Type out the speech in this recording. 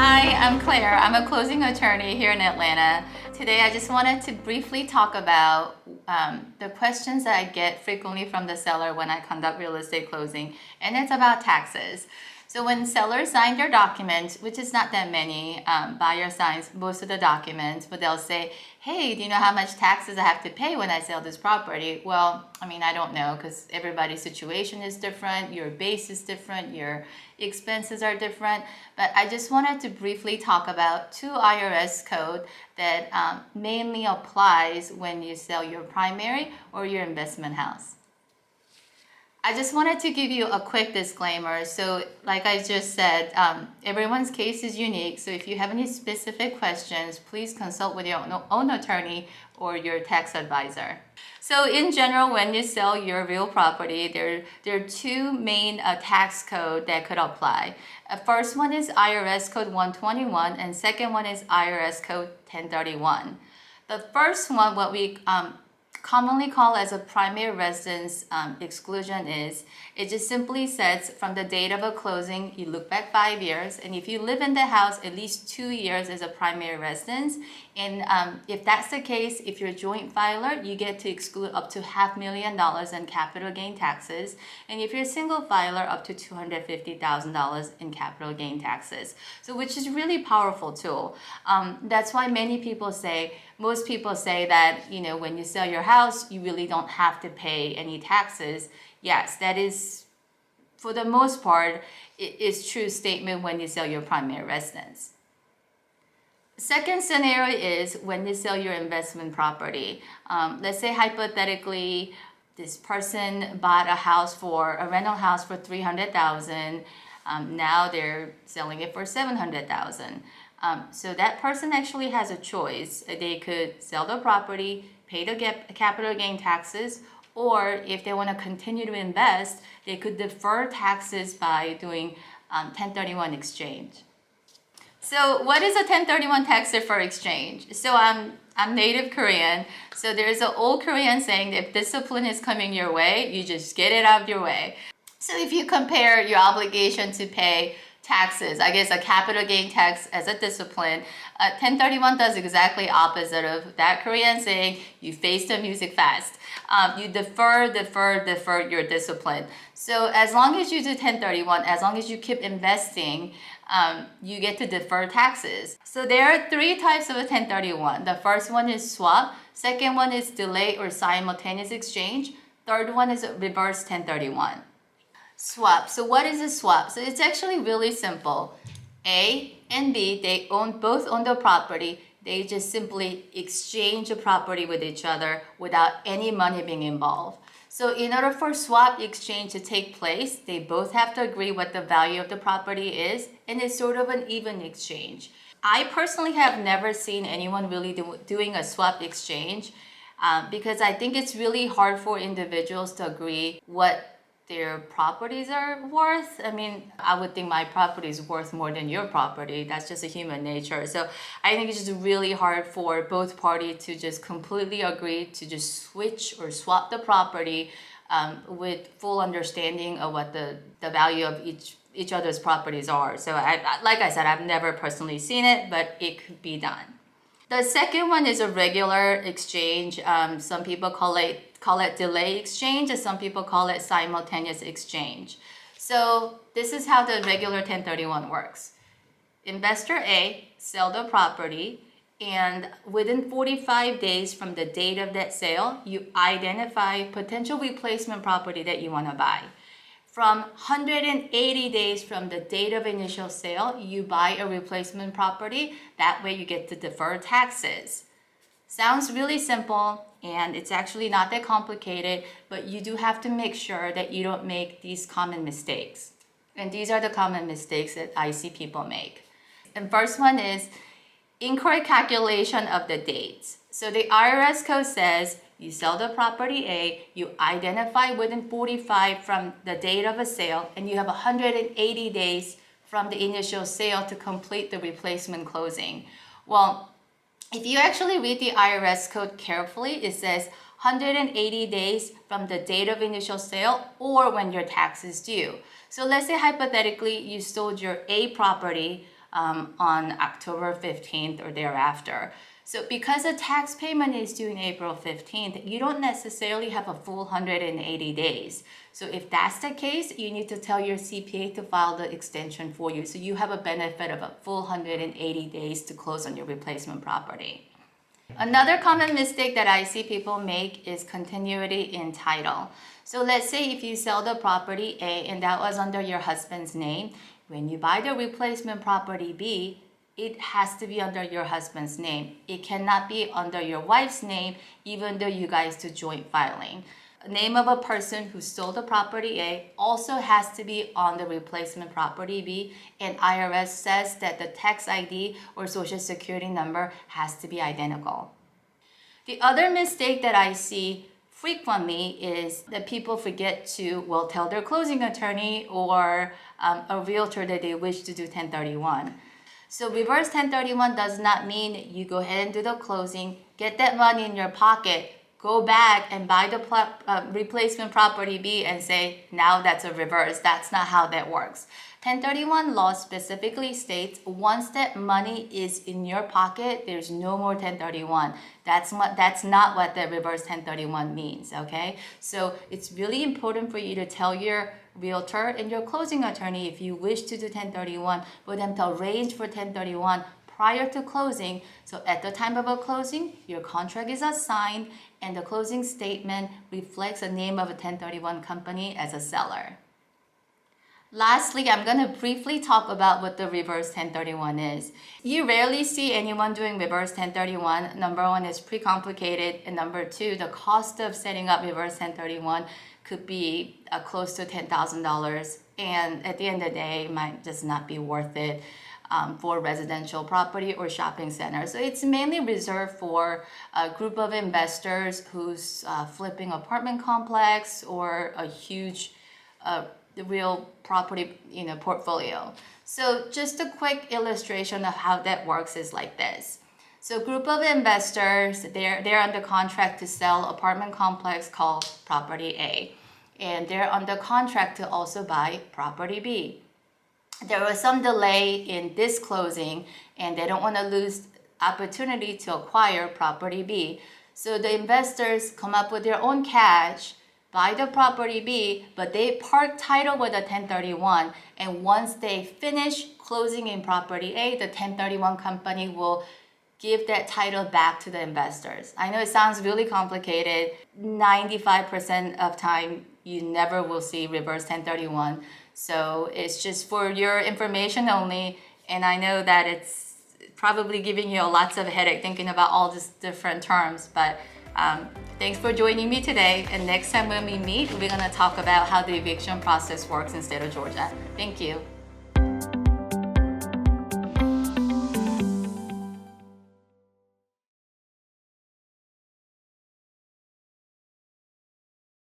Hi, I'm Claire. I'm a closing attorney here in Atlanta. Today I just wanted to briefly talk about the questions that I get frequently from the seller when I conduct real estate closing, and it's about taxes. So when sellers sign their documents, which is not that many, buyer signs most of the documents, but they'll say, hey, do you know how much taxes I have to pay when I sell this property? Well, I don't know, because everybody's situation is different, your base is different, your expenses are different, but I just wanted to briefly talk about two IRS code that mainly applies when you sell your primary or your investment house. I just wanted to give you a quick disclaimer. So like I just said, everyone's case is unique. So if you have any specific questions, please consult with your own attorney or your tax advisor. So in general, when you sell your real property, there are two main tax code that could apply. First one is IRS code 121 and second one is IRS code 1031. The first one, what we commonly call as a primary residence exclusion is, it just simply says from the date of a closing, you look back 5 years, and if you live in the house at least 2 years as a primary residence, and if that's the case, if you're a joint filer, you get to exclude up to $500,000 in capital gain taxes, and if you're a single filer, up to $250,000 in capital gain taxes. So which is really powerful tool. That's why most people say that, when you sell your house, you really don't have to pay any taxes. Yes, that is, for the most part, it is true statement when you sell your primary residence. Second scenario is when you sell your investment property. Let's say hypothetically, this person bought a rental house for $300,000. Now they're selling it for $700,000. So that person actually has a choice. They could sell the property, pay the capital gain taxes, or if they want to continue to invest, they could defer taxes by doing 1031 exchange. So what is a 1031 tax defer exchange? So I'm native Korean, so there's an old Korean saying that if discipline is coming your way, you just get it out of your way. So if you compare your obligation to pay taxes, I guess a capital gain tax as a discipline, 1031 does exactly opposite of that Korean saying, you face the music fast. You defer your discipline. So as long as you do 1031, as long as you keep investing, you get to defer taxes. So there are three types of a 1031. The first one is swap. Second one is delay or simultaneous exchange. Third one is reverse 1031. Swap. So what is a swap? So it's actually really simple. A and B, they both own the property. They just simply exchange the property with each other without any money being involved. So in order for swap exchange to take place, they both have to agree what the value of the property is, and it's sort of an even exchange. I personally have never seen anyone really doing a swap exchange because I think it's really hard for individuals to agree what their properties are worth. I would think my property is worth more than your property. That's just a human nature. So I think it's just really hard for both parties to just completely agree to just switch or swap the property with full understanding of what the value of each other's properties are. So like I said, I've never personally seen it, but it could be done. The second one is a regular exchange. Some people call it delay exchange, and some people call it simultaneous exchange. So this is how the regular 1031 works. Investor A sell the property, and within 45 days from the date of that sale, you identify potential replacement property that you want to buy. From 180 days from the date of initial sale, you buy a replacement property. That way you get to defer taxes. Sounds really simple, and it's actually not that complicated, but you do have to make sure that you don't make these common mistakes. And these are the common mistakes that I see people make. And first one is incorrect calculation of the dates. So the IRS code says you sell the property A, you identify within 45 from the date of a sale, and you have 180 days from the initial sale to complete the replacement closing. Well, if you actually read the IRS code carefully, it says 180 days from the date of initial sale or when your tax is due. So let's say hypothetically you sold your A property on October 15th or thereafter. So because the tax payment is due in April 15th, you don't necessarily have a full 180 days. So if that's the case, you need to tell your CPA to file the extension for you. So you have a benefit of a full 180 days to close on your replacement property. Another common mistake that I see people make is continuity in title. So let's say if you sell the property A and that was under your husband's name, when you buy the replacement property B, it has to be under your husband's name. It cannot be under your wife's name, even though you guys do joint filing. Name of a person who sold the property A also has to be on the replacement property B, and IRS says that the tax ID or social security number has to be identical. The other mistake that I see frequently is that people forget to, tell their closing attorney or a realtor that they wish to do 1031. So reverse 1031 does not mean you go ahead and do the closing, get that money in your pocket, go back and buy the replacement property B and say, now that's a reverse. That's not how that works. 1031 law specifically states once that money is in your pocket, there's no more 1031. That's not what the reverse 1031 means, okay? So it's really important for you to tell your realtor and your closing attorney if you wish to do 1031 for them to arrange for 1031 prior to closing. So at the time of a closing, your contract is assigned and the closing statement reflects the name of a 1031 company as a seller. Lastly, I'm going to briefly talk about what the reverse 1031 is. You rarely see anyone doing reverse 1031. Number one, it's pre-complicated, and number two, the cost of setting up reverse 1031 could be close to $10,000, and at the end of the day, it might just not be worth it for residential property or shopping center. So it's mainly reserved for a group of investors who's flipping apartment complex or a huge the real property portfolio. So just a quick illustration of how that works is like this. So a group of investors, they're under contract to sell apartment complex called property A, and they're under contract to also buy property B. There was some delay in this closing and they don't want to lose opportunity to acquire property B. So the investors come up with their own cash, buy the property B, but they park title with a 1031. And once they finish closing in property A, the 1031 company will give that title back to the investors. I know it sounds really complicated. 95% of time, you never will see reverse 1031. So it's just for your information only. And I know that it's probably giving you lots of headache thinking about all these different terms, but thanks for joining me today. And next time when we meet, we're gonna talk about how the eviction process works in the state of Georgia. Thank you.